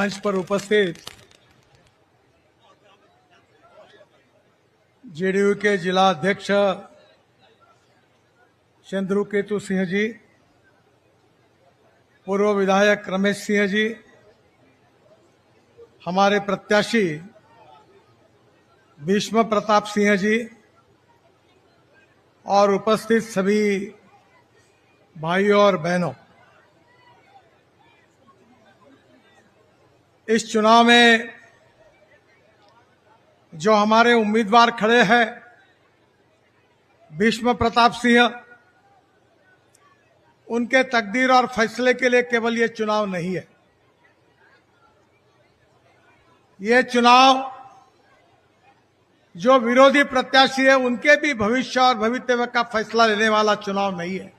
मंच पर उपस्थित जेडीयू के जिला अध्यक्ष चंद्रकेतु सिंह जी, पूर्व विधायक रमेश सिंह जी, हमारे प्रत्याशी भीष्म प्रताप सिंह जी और उपस्थित सभी भाइयों और बहनों, इस चुनाव में जो हमारे उम्मीदवार खड़े हैं भीष्म प्रताप सिंह, उनके तकदीर और फैसले के लिए केवल ये चुनाव नहीं है। ये चुनाव जो विरोधी प्रत्याशी है उनके भी भविष्य और भवितव्य का फैसला लेने वाला चुनाव नहीं है।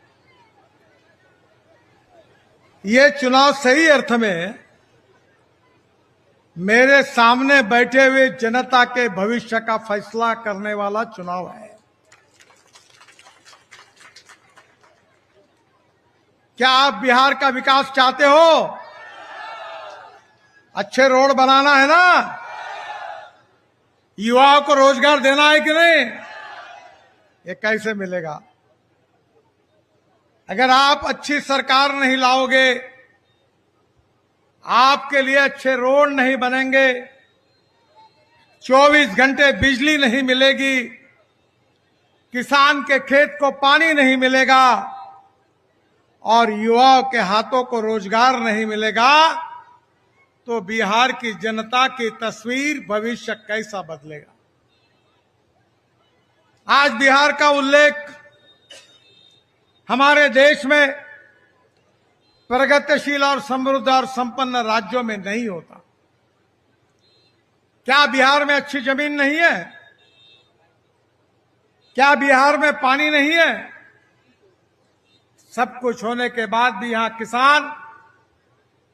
ये चुनाव सही अर्थ में मेरे सामने बैठे हुए जनता के भविष्य का फैसला करने वाला चुनाव है। क्या आप बिहार का विकास चाहते हो? अच्छे रोड बनाना है ना? युवाओं को रोजगार देना है कि नहीं? ये कैसे मिलेगा अगर आप अच्छी सरकार नहीं लाओगे, आपके लिए अच्छे रोड नहीं बनेंगे, 24 घंटे बिजली नहीं मिलेगी, किसान के खेत को पानी नहीं मिलेगा और युवाओं के हाथों को रोजगार नहीं मिलेगा, तो बिहार की जनता की तस्वीर भविष्य कैसा बदलेगा? आज बिहार का उल्लेख हमारे देश में प्रगतिशील और समृद्ध और संपन्न राज्यों में नहीं होता। क्या बिहार में अच्छी जमीन नहीं है? क्या बिहार में पानी नहीं है? सब कुछ होने के बाद भी यहां किसान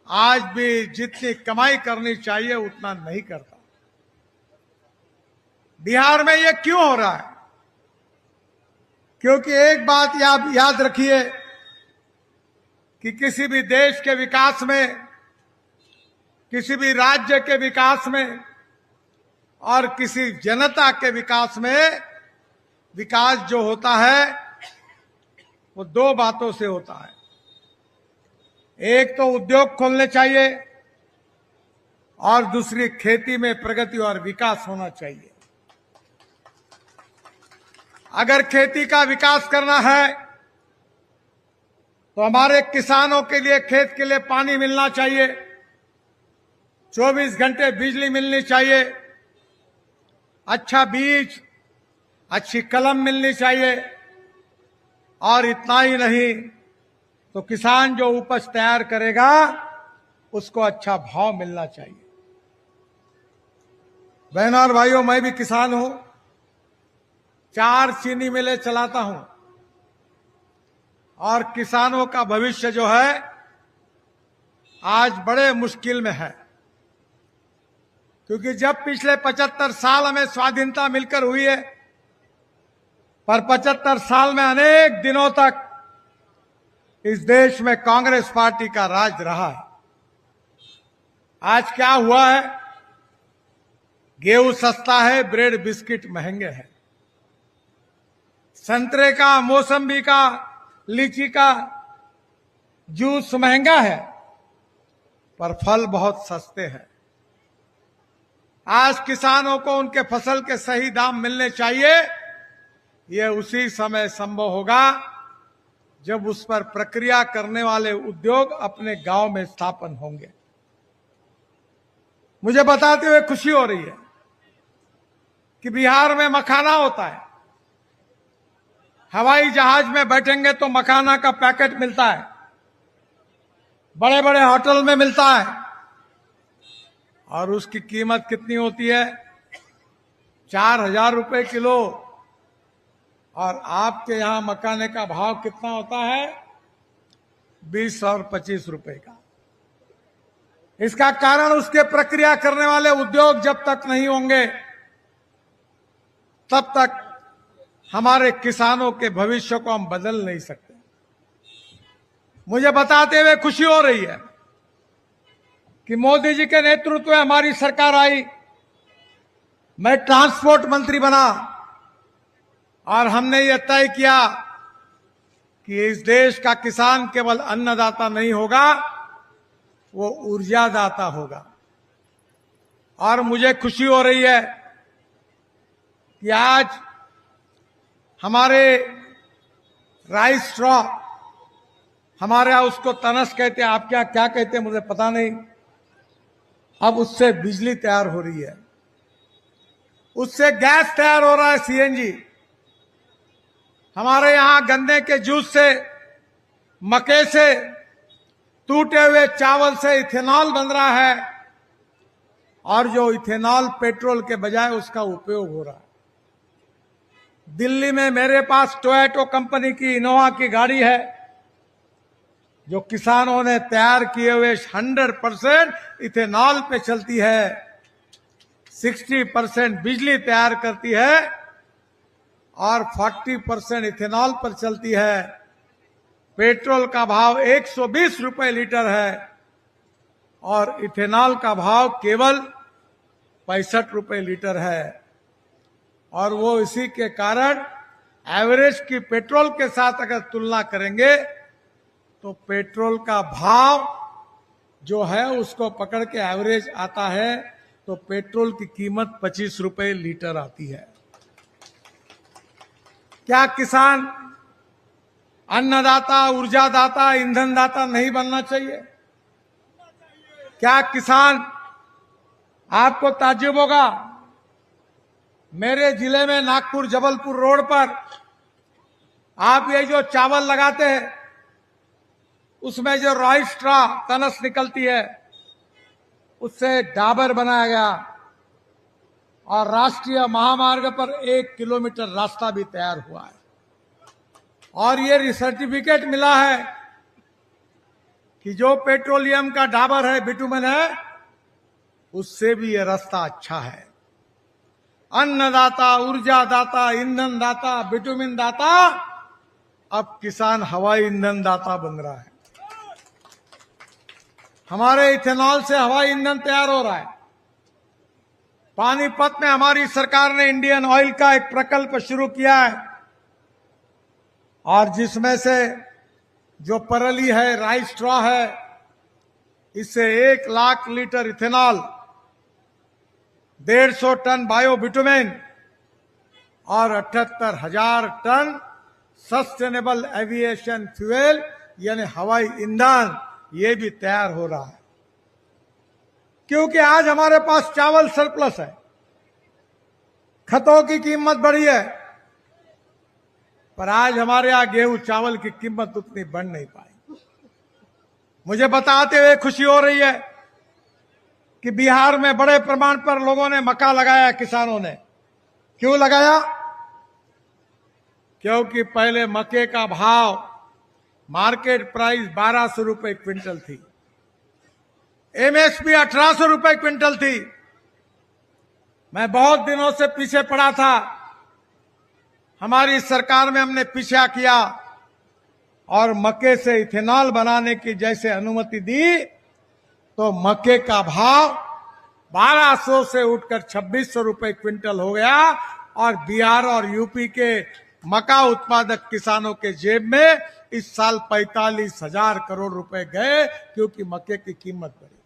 आज भी जितनी कमाई करनी चाहिए उतना नहीं करता। बिहार में ये क्यों हो रहा है? क्योंकि एक बात याद रखिए कि किसी भी देश के विकास में, किसी भी राज्य के विकास में और किसी जनता के विकास में, विकास जो होता है वो दो बातों से होता है। एक तो उद्योग खोलने चाहिए और दूसरी खेती में प्रगति और विकास होना चाहिए। अगर खेती का विकास करना है तो हमारे किसानों के लिए खेत के लिए पानी मिलना चाहिए, 24 घंटे बिजली मिलनी चाहिए, अच्छा बीज, अच्छी कलम मिलनी चाहिए और इतना ही नहीं तो किसान जो उपज तैयार करेगा उसको अच्छा भाव मिलना चाहिए। बहनों और भाइयों, मैं भी किसान हूं, 4 चीनी मिलें चलाता हूं और किसानों का भविष्य जो है आज बड़े मुश्किल में है। क्योंकि जब पिछले 75 साल हमें स्वाधीनता मिलकर हुई है, पर 75 साल में अनेक दिनों तक इस देश में कांग्रेस पार्टी का राज रहा है। आज क्या हुआ है? गेहूं सस्ता है, ब्रेड बिस्किट महंगे हैं, संतरे का, मौसम्बी का, लीची का जूस महंगा है, पर फल बहुत सस्ते हैं। आज किसानों को उनके फसल के सही दाम मिलने चाहिए। यह उसी समय संभव होगा जब उस पर प्रक्रिया करने वाले उद्योग अपने गांव में स्थापन होंगे। मुझे बताते हुए खुशी हो रही है कि बिहार में मखाना होता है। हवाई जहाज में बैठेंगे तो मखाना का पैकेट मिलता है, बड़े बड़े होटल में मिलता है और उसकी कीमत कितनी होती है? 4,000 रुपए किलो। और आपके यहां मखाने का भाव कितना होता है? 20 और 25 रुपए का। इसका कारण उसके प्रक्रिया करने वाले उद्योग जब तक नहीं होंगे तब तक हमारे किसानों के भविष्य को हम बदल नहीं सकते। मुझे बताते हुए खुशी हो रही है कि मोदी जी के नेतृत्व में हमारी सरकार आई, मैं ट्रांसपोर्ट मंत्री बना और हमने ये तय किया कि इस देश का किसान केवल अन्नदाता नहीं होगा, वो ऊर्जादाता होगा। और मुझे खुशी हो रही है कि आज हमारे राइस स्ट्रॉ, हमारे यहां उसको तनस कहते हैं, आप क्या क्या कहते हैं मुझे पता नहीं, अब उससे बिजली तैयार हो रही है, उससे गैस तैयार हो रहा है, सीएनजी। हमारे यहां गन्ने के जूस से, मक्के से, टूटे हुए चावल से इथेनॉल बन रहा है और जो इथेनॉल पेट्रोल के बजाय उसका उपयोग हो रहा है। दिल्ली में मेरे पास टोयोटा कंपनी की इनोवा की गाड़ी है जो किसानों ने तैयार किए हुए 100% इथेनॉल पे चलती है, 60% बिजली तैयार करती है और 40% इथेनॉल पर चलती है। पेट्रोल का भाव 120 रुपए लीटर है और इथेनॉल का भाव केवल 65 रुपए लीटर है। और वो इसी के कारण एवरेज की पेट्रोल के साथ अगर तुलना करेंगे तो पेट्रोल का भाव जो है उसको पकड़ के एवरेज आता है तो पेट्रोल की कीमत 25 रुपए लीटर आती है। क्या किसान अन्नदाता, ऊर्जादाता, ईंधनदाता नहीं बनना चाहिए? क्या किसान, आपको ताज्जुब होगा, मेरे जिले में नागपुर जबलपुर रोड पर आप ये जो चावल लगाते हैं उसमें जो राइस स्ट्रॉ तनस निकलती है उससे डाबर बनाया गया और राष्ट्रीय महामार्ग पर 1 किलोमीटर रास्ता भी तैयार हुआ है और ये सर्टिफिकेट मिला है कि जो पेट्रोलियम का डाबर है, बिटुमेन है, उससे भी ये रास्ता अच्छा है। अन्नदाता, ऊर्जादाता, ईंधन दाता, बिटुमिन दाता, अब किसान हवाई ईंधन दाता बन रहा है। हमारे इथेनॉल से हवाई ईंधन तैयार हो रहा है। पानीपत में हमारी सरकार ने इंडियन ऑयल का एक प्रकल्प शुरू किया है और जिसमें से जो परली है, राइस स्ट्रॉ है, इससे 1 lakh litre ethanol, 150 ton bio bitumen और 78,000 टन सस्टेनेबल एविएशन फ्यूल यानी हवाई ईंधन, ये भी तैयार हो रहा है। क्योंकि आज हमारे पास चावल सरप्लस है, खतों की कीमत बढ़ी है, पर आज हमारे यहां गेहूं चावल की कीमत उतनी बढ़ नहीं पाई। मुझे बताते हुए खुशी हो रही है कि बिहार में बड़े प्रमाण पर लोगों ने मक्का लगाया, किसानों ने। क्यों लगाया? क्योंकि पहले मक्के का भाव, मार्केट प्राइस 1200 रुपए क्विंटल थी, एमएसपी 1800 रुपए क्विंटल थी। मैं बहुत दिनों से पीछे पड़ा था, हमारी सरकार में हमने पीछा किया और मक्के से इथेनॉल बनाने की जैसे अनुमति दी तो मक्के का भाव 1200 से उठकर 2600 रुपए क्विंटल हो गया और बिहार और यूपी के मक्का उत्पादक किसानों के जेब में इस साल 45,000 करोड़ रुपए गए क्योंकि मक्के की कीमत बढ़ी।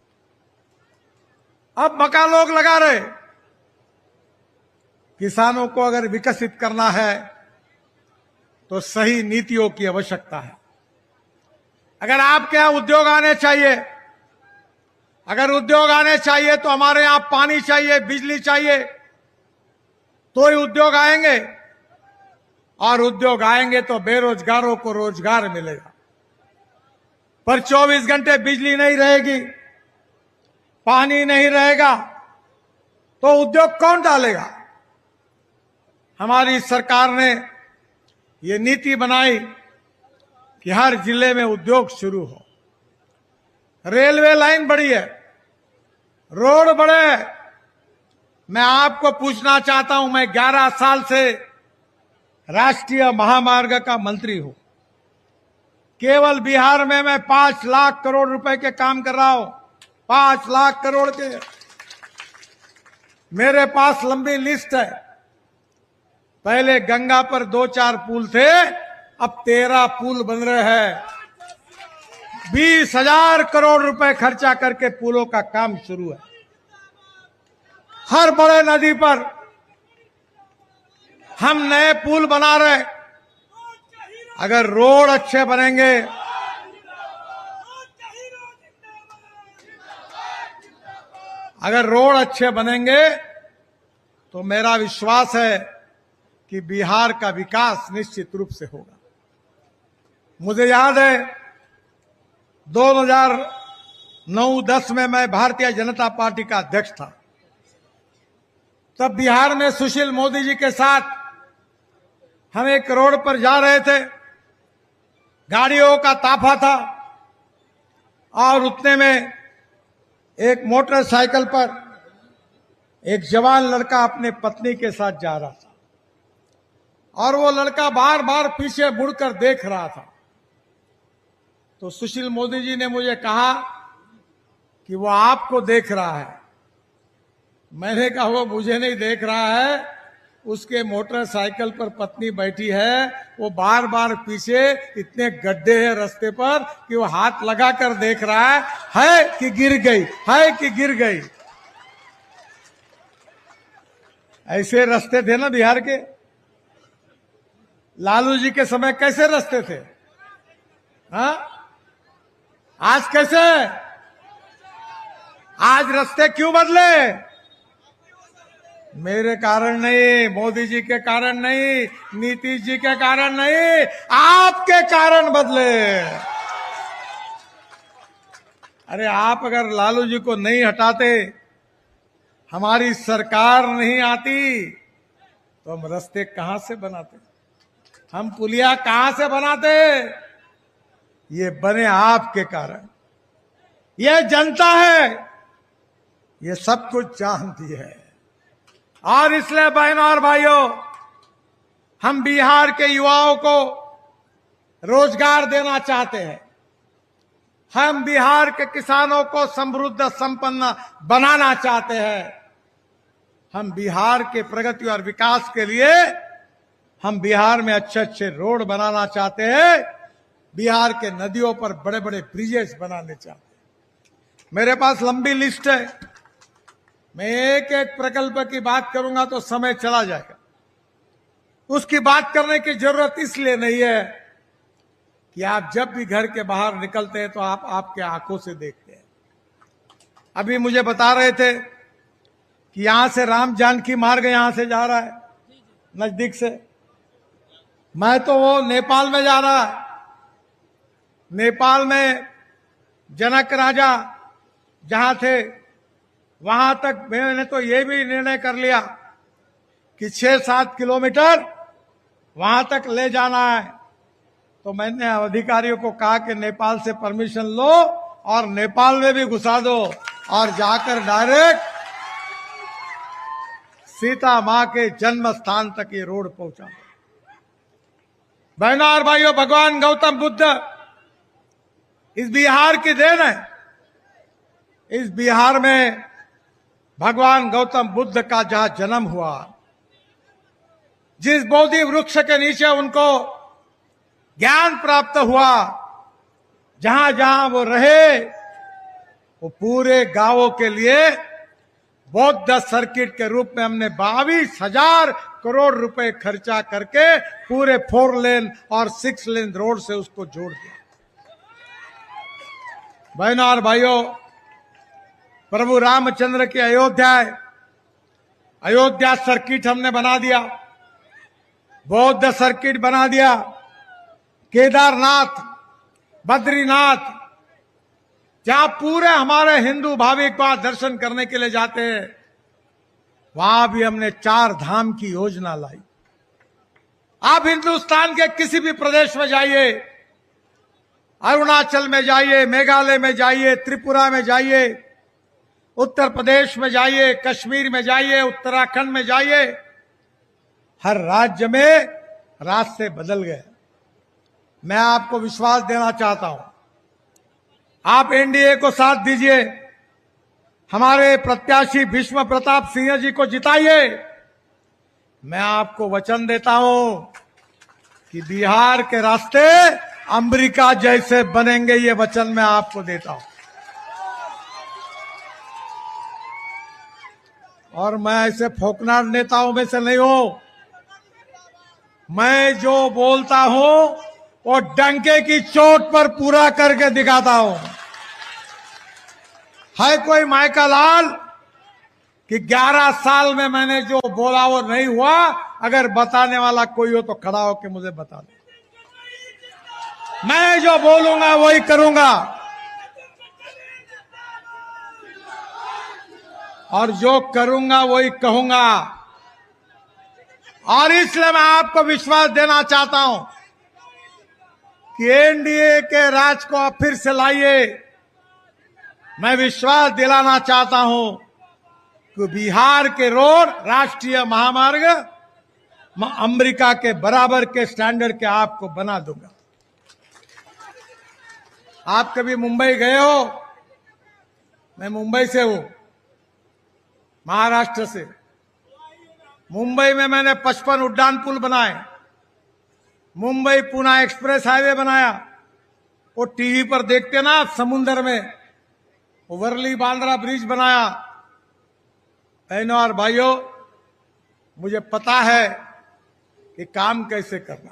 अब मक्का लोग लगा रहे। किसानों को अगर विकसित करना है तो सही नीतियों की आवश्यकता है। अगर आपके यहां उद्योग आने चाहिए, अगर उद्योग आने चाहिए तो हमारे यहां पानी चाहिए, बिजली चाहिए, तो ही उद्योग आएंगे और उद्योग आएंगे तो बेरोजगारों को रोजगार मिलेगा। पर 24 घंटे बिजली नहीं रहेगी, पानी नहीं रहेगा तो उद्योग कौन डालेगा? हमारी सरकार ने ये नीति बनाई कि हर जिले में उद्योग शुरू हो। रेलवे लाइन बड़ी है, रोड बड़े हैं। मैं आपको पूछना चाहता हूं, मैं 11 साल से राष्ट्रीय महामार्ग का मंत्री हूं। केवल बिहार में मैं 5 लाख करोड़ रुपए के काम कर रहा हूं। 5 लाख करोड़ के। मेरे पास लंबी लिस्ट है। पहले गंगा पर 2-4 पुल थे, अब 13 पुल बन रहे हैं। 20,000 करोड़ रुपए खर्चा करके पुलों का काम शुरू है। हर बड़े नदी पर हम नए पुल बना रहे। अगर रोड अच्छे बनेंगे, तो मेरा विश्वास है कि बिहार का विकास निश्चित रूप से होगा। मुझे याद है 2009-10 में मैं भारतीय जनता पार्टी का अध्यक्ष था। तब बिहार में सुशील मोदी जी के साथ हम एक रोड पर जा रहे थे। गाड़ियों का ताफा था और उतने में एक मोटरसाइकिल पर एक जवान लड़का अपने पत्नी के साथ जा रहा था और वो लड़का बार बार पीछे मुड़कर देख रहा था। तो सुशील मोदी जी ने मुझे कहा कि वो आपको देख रहा है। मैंने कहा वो मुझे नहीं देख रहा है, उसके मोटरसाइकिल पर पत्नी बैठी है। वो बार बार पीछे, इतने गड्ढे हैं रास्ते पर कि वो हाथ लगाकर देख रहा है कि गिर गई, है कि गिर गई। ऐसे रास्ते थे ना बिहार के। लालू जी के समय कैसे रास्ते थे? हाँ, आज कैसे? आज रास्ते क्यों बदले? मेरे कारण नहीं, मोदी जी के कारण नहीं, नीतीश जी के कारण नहीं, आपके कारण बदले। अरे आप अगर लालू जी को नहीं हटाते, हमारी सरकार नहीं आती, तो हम रास्ते कहां से बनाते? हम पुलिया कहां से बनाते? ये बने आपके कारण। ये जनता है, ये सब कुछ जानती है। और इसलिए बहनों और भाइयों, हम बिहार के युवाओं को रोजगार देना चाहते हैं। हम बिहार के किसानों को समृद्ध संपन्न बनाना चाहते हैं। हम बिहार के प्रगति और विकास के लिए हम बिहार में अच्छे अच्छे रोड बनाना चाहते हैं। बिहार के नदियों पर बड़े बड़े ब्रिजेस बनाने चाहते हैं। मेरे पास लंबी लिस्ट है। मैं एक एक प्रकल्प की बात करूंगा तो समय चला जाएगा। उसकी बात करने की जरूरत इसलिए नहीं है कि आप जब भी घर के बाहर निकलते हैं तो आप आपके आंखों से देखते हैं। अभी मुझे बता रहे थे कि यहां से राम जानकी मार्ग यहां से जा रहा है नजदीक से। मैं तो वो नेपाल में जा रहा है। नेपाल में जनक राजा जहां थे वहां तक मैंने तो ये भी निर्णय कर लिया कि 6-7 किलोमीटर वहां तक ले जाना है। तो मैंने अधिकारियों को कहा कि नेपाल से परमिशन लो और नेपाल में भी घुसा दो और जाकर डायरेक्ट सीता मां के जन्म स्थान तक ये रोड पहुंचा। बहनों और भाइयों, भगवान गौतम बुद्ध इस बिहार की देन है। इस बिहार में भगवान गौतम बुद्ध का जहां जन्म हुआ, जिस बोधि वृक्ष के नीचे उनको ज्ञान प्राप्त हुआ, जहां जहां वो रहे, वो पूरे गांवों के लिए बौद्ध सर्किट के रूप में हमने 22,000 करोड़ रुपए खर्चा करके पूरे 4 लेन और 6 लेन रोड से उसको जोड़ दिया। बहनों और भाइयों, प्रभु रामचंद्र की अयोध्या सर्किट हमने बना दिया, बौद्ध सर्किट बना दिया, केदारनाथ, बद्रीनाथ, जहां पूरे हमारे हिंदू भाविक वहां दर्शन करने के लिए जाते हैं, वहां भी हमने 4 धाम की योजना लाई। आप हिंदुस्तान के किसी भी प्रदेश में जाइए, अरुणाचल में जाइए, मेघालय में जाइए, त्रिपुरा में जाइए, उत्तर प्रदेश में जाइए, कश्मीर में जाइए, उत्तराखंड में जाइए, हर राज्य में रास्ते बदल गए। मैं आपको विश्वास देना चाहता हूं, आप एनडीए को साथ दीजिए, हमारे प्रत्याशी भीष्म प्रताप सिंह जी को जिताइए। मैं आपको वचन देता हूं कि बिहार के रास्ते अमेरिका जैसे बनेंगे, ये वचन मैं आपको देता हूं। और मैं ऐसे फोकनार नेताओं में से नहीं हूं। मैं जो बोलता हूं वो डंके की चोट पर पूरा करके दिखाता हूं। है कोई माइका लाल कि 11 साल में मैंने जो बोला वो नहीं हुआ? अगर बताने वाला कोई हो तो खड़ा होकर मुझे बता दे। मैं जो बोलूंगा वही करूंगा, और जो करूंगा वही कहूंगा। और इसलिए मैं आपको विश्वास देना चाहता हूं कि एनडीए के राज को आप फिर से लाइए। मैं विश्वास दिलाना चाहता हूं कि बिहार के रोड राष्ट्रीय महामार्ग अमेरिका के बराबर के स्टैंडर्ड के आपको बना दूंगा। आप कभी मुंबई गए हो? मैं मुंबई से हूं, महाराष्ट्र से। मुंबई में मैंने 55 उड्डान पुल बनाए, मुंबई पुणे एक्सप्रेस हाईवे बनाया। वो टीवी पर देखते ना, समुद्र में वर्ली बांद्रा ब्रिज बनाया। बहनों और भाइयों, मुझे पता है कि काम कैसे करना।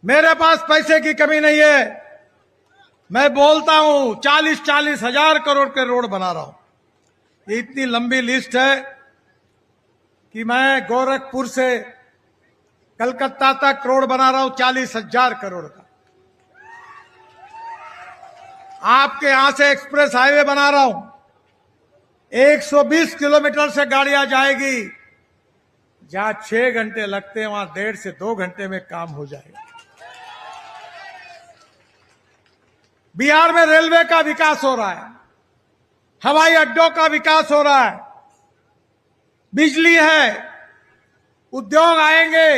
मेरे पास पैसे की कमी नहीं है। मैं बोलता हूं 40-40 हजार करोड़ के रोड बना रहा हूं। ये इतनी लंबी लिस्ट है कि मैं गोरखपुर से कलकत्ता तक रोड बना रहा हूं 40,000 करोड़ का। आपके यहां से एक्सप्रेस हाईवे बना रहा हूं, 120 किलोमीटर से गाड़ियां जाएगी। जहां 6 घंटे लगते हैं वहां 1.5 से 2 घंटे में काम हो जाएगा। बिहार में रेलवे का विकास हो रहा है, हवाई अड्डों का विकास हो रहा है, बिजली है, उद्योग आएंगे,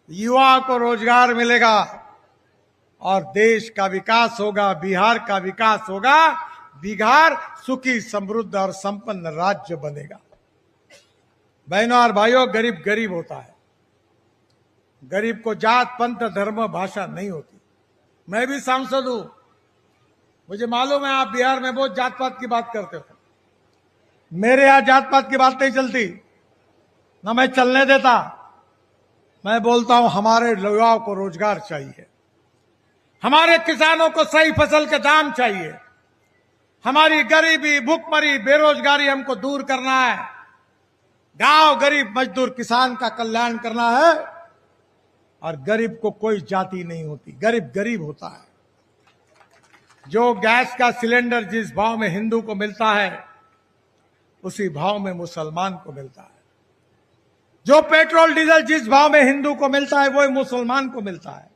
युवा को रोजगार मिलेगा और देश का विकास होगा, बिहार का विकास होगा। बिहार सुखी, समृद्ध और संपन्न राज्य बनेगा। बहनों और भाइयों, गरीब गरीब होता है। गरीब को जात पंथ धर्म भाषा नहीं होती। मैं भी सांसद हूं, मुझे मालूम है आप बिहार में बहुत जात पात की बात करते हो। मेरे यहां जात पात की बात नहीं चलती, ना मैं चलने देता। मैं बोलता हूं हमारे युवाओं को रोजगार चाहिए, हमारे किसानों को सही फसल के दाम चाहिए, हमारी गरीबी, भूखमरी, बेरोजगारी हमको दूर करना है, गांव गरीब मजदूर किसान का कल्याण करना है। और गरीब को कोई जाति नहीं होती, गरीब गरीब होता है। जो गैस का सिलेंडर जिस भाव में हिंदू को मिलता है उसी भाव में मुसलमान को मिलता है। जो पेट्रोल डीजल जिस भाव में हिंदू को मिलता है वही मुसलमान को मिलता है।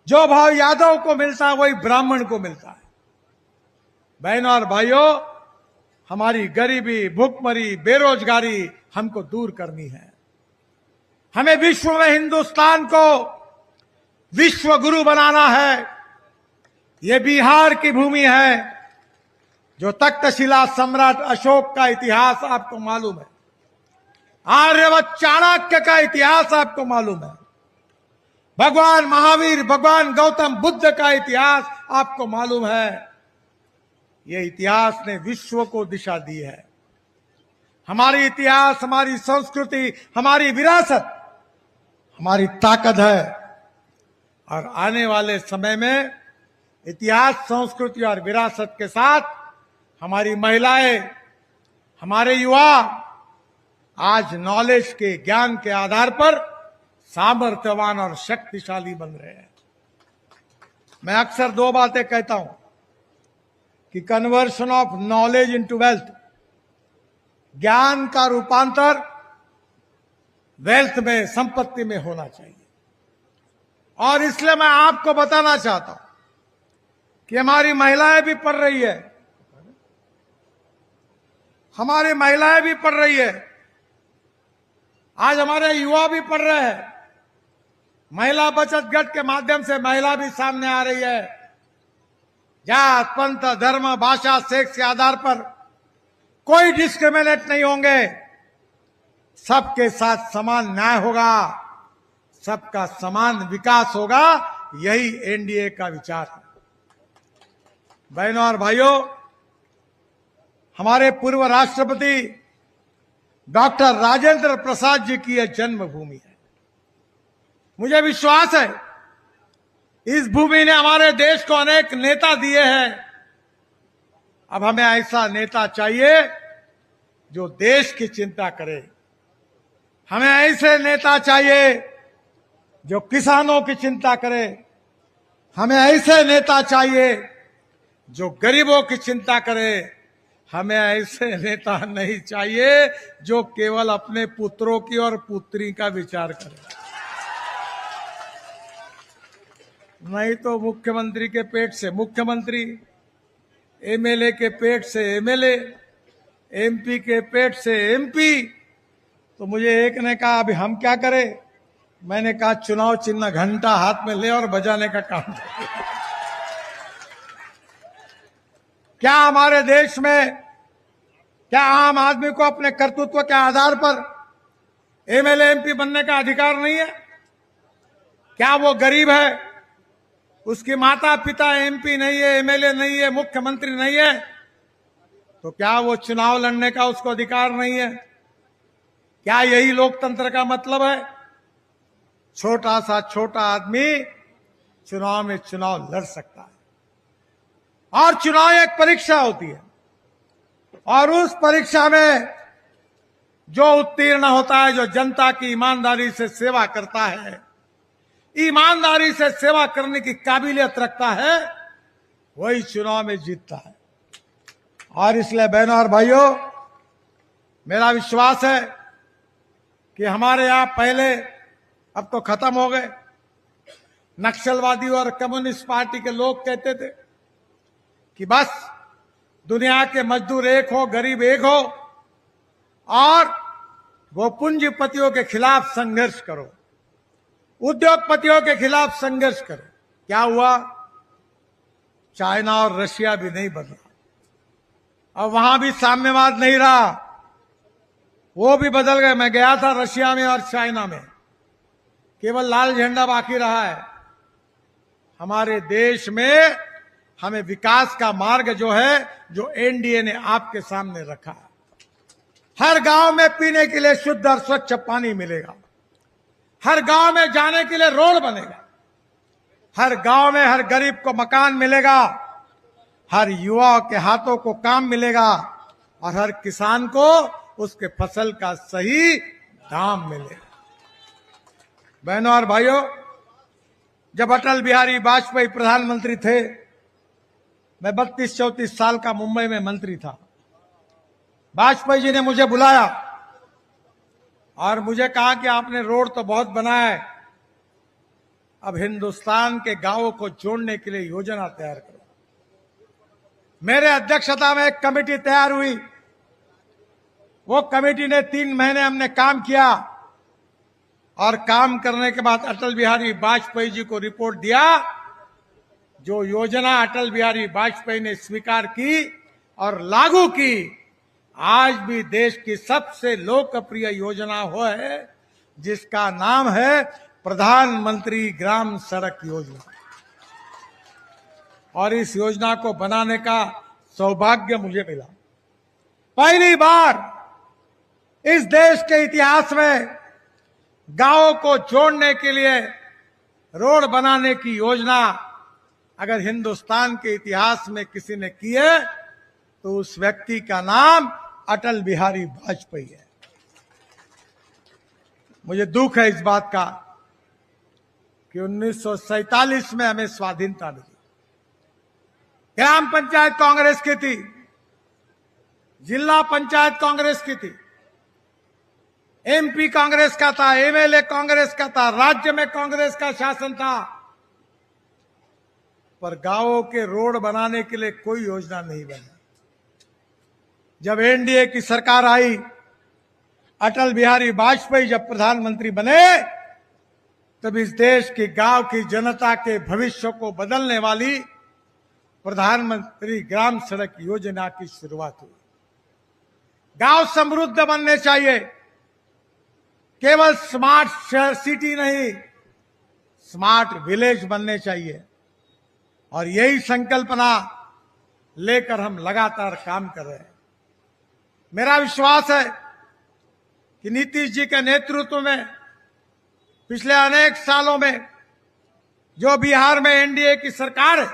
जो भाव यादव को मिलता है वही ब्राह्मण को मिलता है। बहनों और भाइयों, हमारी गरीबी, भूखमरी, बेरोजगारी हमको दूर करनी है। हमें विश्व में हिंदुस्तान को विश्व गुरु बनाना है। ये बिहार की भूमि है। जो तक्षशिला सम्राट अशोक का इतिहास आपको मालूम है, आर्यवत चाणक्य का इतिहास आपको मालूम है, भगवान महावीर, भगवान गौतम बुद्ध का इतिहास आपको मालूम है। ये इतिहास ने विश्व को दिशा दी है। हमारी इतिहास, हमारी संस्कृति, हमारी विरासत हमारी ताकत है। और आने वाले समय में इतिहास, संस्कृति और विरासत के साथ हमारी महिलाएं, हमारे युवा आज नॉलेज के, ज्ञान के आधार पर सामर्थ्यवान और शक्तिशाली बन रहे हैं। मैं अक्सर 2 बातें कहता हूं कि conversion of knowledge into wealth, ज्ञान का रूपांतर वेल्थ में, संपत्ति में होना चाहिए। और इसलिए मैं आपको बताना चाहता हूं कि हमारी महिलाएं भी पढ़ रही है, हमारी महिलाएं भी पढ़ रही है, आज हमारे युवा भी पढ़ रहे हैं। महिला बचत गट के माध्यम से महिला भी सामने आ रही है। जात, पंथ, धर्म, भाषा, सेक्स के आधार पर कोई डिस्क्रिमिनेट नहीं होंगे। सबके साथ समान न्याय होगा, सबका समान विकास होगा। यही एनडीए का विचार है। बहनों और भाइयों, हमारे पूर्व राष्ट्रपति डॉक्टर राजेंद्र प्रसाद जी की यह जन्मभूमि है। मुझे विश्वास है इस भूमि ने हमारे देश को अनेक नेता दिए हैं। अब हमें ऐसा नेता चाहिए जो देश की चिंता करे। हमें ऐसे नेता चाहिए जो किसानों की चिंता करे। हमें ऐसे नेता चाहिए जो गरीबों की चिंता करे। हमें ऐसे नेता नहीं चाहिए जो केवल अपने पुत्रों की और पुत्री का विचार करे। नहीं तो मुख्यमंत्री के पेट से मुख्यमंत्री, एमएलए के पेट से एमएलए, एमपी के पेट से एमपी। तो मुझे एक ने कहा अभी हम क्या करें? मैंने कहा चुनाव चिन्ह घंटा हाथ में ले और बजाने का काम करें। क्या हमारे देश में, क्या आम आदमी को अपने कर्तृत्व के आधार पर एमएलए एमपी बनने का अधिकार नहीं है? क्या वो गरीब है, उसके माता पिता एमपी नहीं है, एमएलए नहीं है, मुख्यमंत्री नहीं है, तो क्या वो चुनाव लड़ने का उसको अधिकार नहीं है? क्या यही लोकतंत्र का मतलब है? छोटा सा छोटा आदमी चुनाव में चुनाव लड़ सकता है। और चुनाव एक परीक्षा होती है, और उस परीक्षा में जो उत्तीर्ण होता है, जो जनता की ईमानदारी से सेवा करता है, ईमानदारी से सेवा करने की काबिलियत रखता है, वही चुनाव में जीतता है। और इसलिए बहनों और भाइयों, मेरा विश्वास है कि हमारे यहां पहले, अब तो खत्म हो गए, नक्सलवादी और कम्युनिस्ट पार्टी के लोग कहते थे कि बस दुनिया के मजदूर एक हो, गरीब एक हो, और वो पूंजीपतियों के खिलाफ संघर्ष करो, उद्योगपतियों के खिलाफ संघर्ष करो। क्या हुआ? चाइना और रशिया भी नहीं बदला, और वहां भी साम्यवाद नहीं रहा, वो भी बदल गए। मैं गया था रशिया में और चाइना में, केवल लाल झंडा बाकी रहा है। हमारे देश में हमें विकास का मार्ग जो है, जो एनडीए ने आपके सामने रखा है। हर गांव में पीने के लिए शुद्ध और स्वच्छ पानी मिलेगा, हर गांव में जाने के लिए रोड बनेगा, हर गांव में हर गरीब को मकान मिलेगा, हर युवा के हाथों को काम मिलेगा, और हर किसान को उसके फसल का सही दाम मिलेगा। बहनों और भाइयों, जब अटल बिहारी वाजपेयी प्रधानमंत्री थे, मैं 32-34 साल का मुंबई में मंत्री था। वाजपेयी जी ने मुझे बुलाया और मुझे कहा कि आपने रोड तो बहुत बनाया है, अब हिंदुस्तान के गांवों को जोड़ने के लिए योजना तैयार करो। मेरे अध्यक्षता में एक कमेटी तैयार हुई। वो कमेटी ने 3 महीने हमने काम किया, और काम करने के बाद अटल बिहारी वाजपेयी जी को रिपोर्ट दिया। जो योजना अटल बिहारी वाजपेयी ने स्वीकार की और लागू की, आज भी देश की सबसे लोकप्रिय योजना वो है जिसका नाम है प्रधानमंत्री ग्राम सड़क योजना। और इस योजना को बनाने का सौभाग्य मुझे मिला। पहली बार इस देश के इतिहास में गांवों को जोड़ने के लिए रोड बनाने की योजना अगर हिंदुस्तान के इतिहास में किसी ने की है, तो उस व्यक्ति का नाम अटल बिहारी वाजपेयी है। मुझे दुख है इस बात का कि 1947 में हमें स्वाधीनता मिली। ग्राम पंचायत कांग्रेस की थी, जिला पंचायत कांग्रेस की थी, एमपी कांग्रेस का था, एमएलए कांग्रेस का था, राज्य में कांग्रेस का शासन था, पर गांवों के रोड बनाने के लिए कोई योजना नहीं बनी। जब एनडीए की सरकार आई, अटल बिहारी वाजपेयी जब प्रधानमंत्री बने, तब इस देश के गांव की जनता के भविष्य को बदलने वाली प्रधानमंत्री ग्राम सड़क योजना की शुरुआत हुई। गांव समृद्ध बनने चाहिए, केवल स्मार्ट सिटी नहीं, स्मार्ट विलेज बनने चाहिए। और यही संकल्पना लेकर हम लगातार काम कर रहे हैं। मेरा विश्वास है कि नीतीश जी के नेतृत्व में पिछले अनेक सालों में जो बिहार में एनडीए की सरकार है,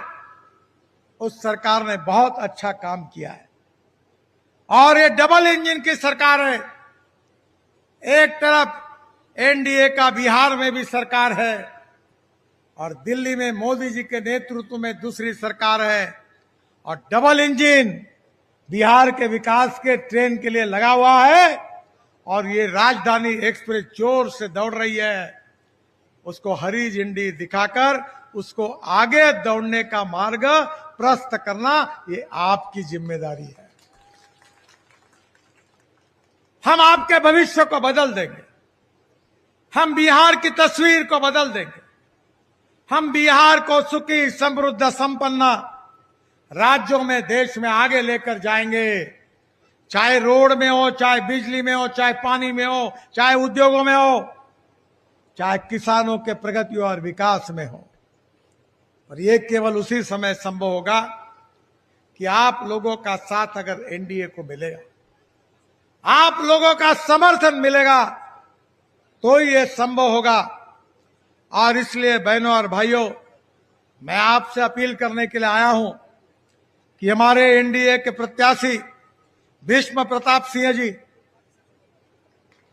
उस सरकार ने बहुत अच्छा काम किया है। और ये डबल इंजन की सरकार है। एक तरफ एनडीए का बिहार में भी सरकार है और दिल्ली में मोदी जी के नेतृत्व में दूसरी सरकार है, और डबल इंजन बिहार के विकास के ट्रेन के लिए लगा हुआ है। और ये राजधानी एक्सप्रेस जोर से दौड़ रही है, उसको हरी झंडी दिखाकर उसको आगे दौड़ने का मार्ग प्रशस्त करना ये आपकी जिम्मेदारी है। हम आपके भविष्य को बदल देंगे, हम बिहार की तस्वीर को बदल देंगे, हम बिहार को सुखी समृद्ध संपन्न राज्यों में देश में आगे लेकर जाएंगे। चाहे रोड में हो, चाहे बिजली में हो, चाहे पानी में हो, चाहे उद्योगों में हो, चाहे किसानों के प्रगति और विकास में हो। और ये केवल उसी समय संभव होगा कि आप लोगों का साथ अगर एनडीए को मिलेगा, आप लोगों का समर्थन मिलेगा, तो ही ये संभव होगा। और इसलिए बहनों और भाइयों, मैं आपसे अपील करने के लिए आया हूं कि हमारे एनडीए के प्रत्याशी भीष्म प्रताप सिंह जी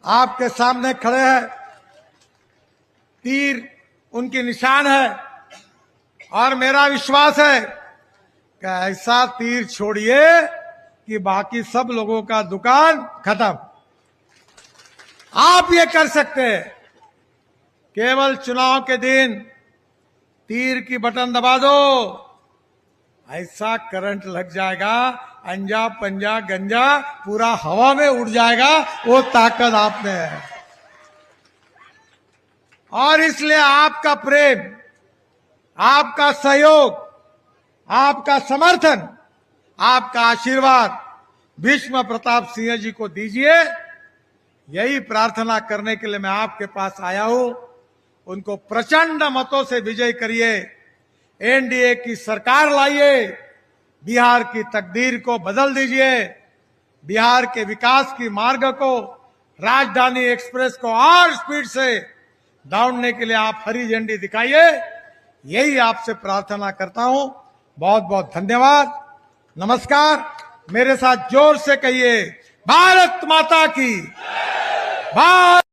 आपके सामने खड़े हैं। तीर उनकी निशान है और मेरा विश्वास है कि ऐसा तीर छोड़िए कि बाकी सब लोगों का दुकान खत्म। आप ये कर सकते हैं। केवल चुनाव के दिन तीर की बटन दबा दो, ऐसा करंट लग जाएगा, अंजा पंजा गंजा पूरा हवा में उड़ जाएगा। वो ताकत आप में है। और इसलिए आपका प्रेम, आपका सहयोग, आपका समर्थन, आपका आशीर्वाद भीष्म प्रताप सिंह जी को दीजिए। यही प्रार्थना करने के लिए मैं आपके पास आया हूं। उनको प्रचंड मतों से विजय करिए, एनडीए की सरकार लाइए, बिहार की तकदीर को बदल दीजिए, बिहार के विकास की मार्ग को, राजधानी एक्सप्रेस को और स्पीड से दौड़ने के लिए आप हरी झंडी दिखाइए। यही आपसे प्रार्थना करता हूं। बहुत बहुत धन्यवाद, नमस्कार। मेरे साथ जोर से कहिए, भारत माता की। भारत